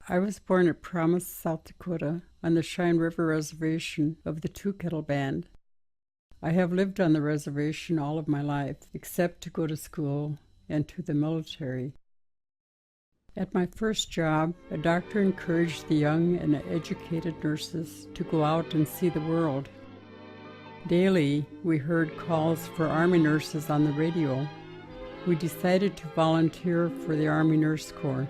I was born at Promise, South Dakota, on the Cheyenne River Reservation of the Two Kettle Band. I have lived on the reservation all of my life, except to go to school and to the military. At my first job, a doctor encouraged the young and educated nurses to go out and see the world. Daily, we heard calls for Army nurses on the radio. We decided to volunteer for the Army Nurse Corps.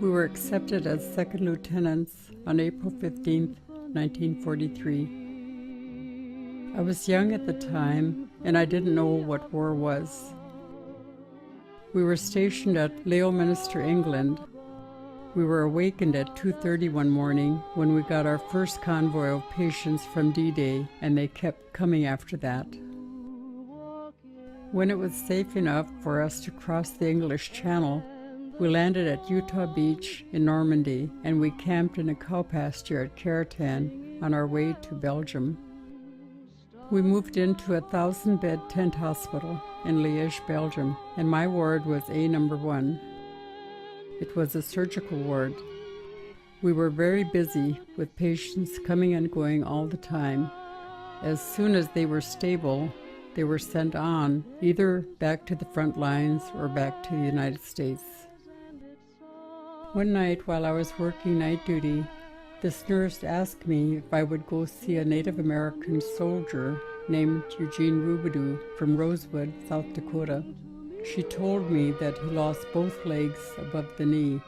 We were accepted as second lieutenants on April 15, 1943. I was young at the time, and I didn't know what war was. We were stationed at Leominster, England. We were awakened at 2:30 one morning when we got our first convoy of patients from D-Day, and they kept coming after that. When it was safe enough for us to cross the English Channel, we landed at Utah Beach in Normandy, and we camped in a cow pasture at Caratan on our way to Belgium. We moved into a 1,000-bed tent hospital in Liège, Belgium, and my ward was A number 1. It was a surgical ward. We were very busy with patients coming and going all the time. As soon as they were stable, they were sent on, either back to the front lines or back to the United States. One night while I was working night duty, this nurse asked me if I would go see a Native American soldier named Eugene Rubidoux from Rosewood, South Dakota. She told me that he lost both legs above the knee.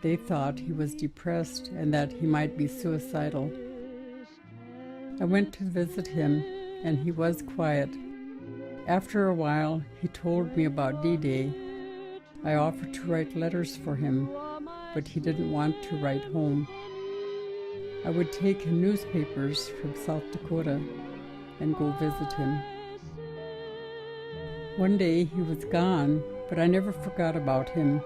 They thought he was depressed and that he might be suicidal. I went to visit him, and he was quiet. After a while, he told me about D-Day. I offered to write letters for him, but he didn't want to write home. I would take him newspapers from South Dakota and go visit him. One day he was gone, but I never forgot about him.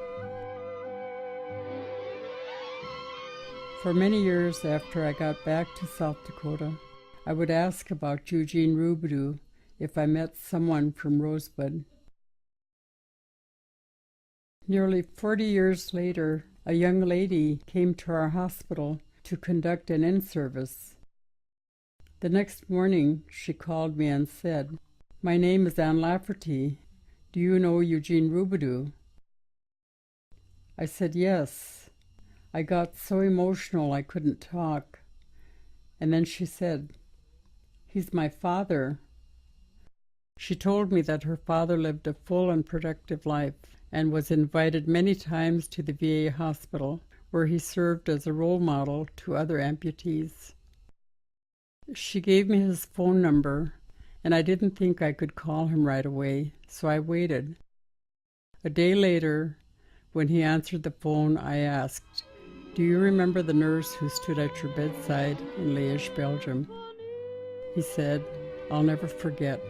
For many years after I got back to South Dakota, I would ask about Eugene Rubidoux if I met someone from Rosebud. Nearly 40 years later, a young lady came to our hospital to conduct an in-service. The next morning, she called me and said, "My name is Anne Lafferty. Do you know Eugene Rubidoux?" I said yes. I got so emotional I couldn't talk. And then she said, "He's my father." She told me that her father lived a full and productive life and was invited many times to the VA hospital, where he served as a role model to other amputees. She gave me his phone number, and I didn't think I could call him right away, so I waited. A day later, when he answered the phone, I asked, "Do you remember the nurse who stood at your bedside in Liège, Belgium?" He said, "I'll never forget."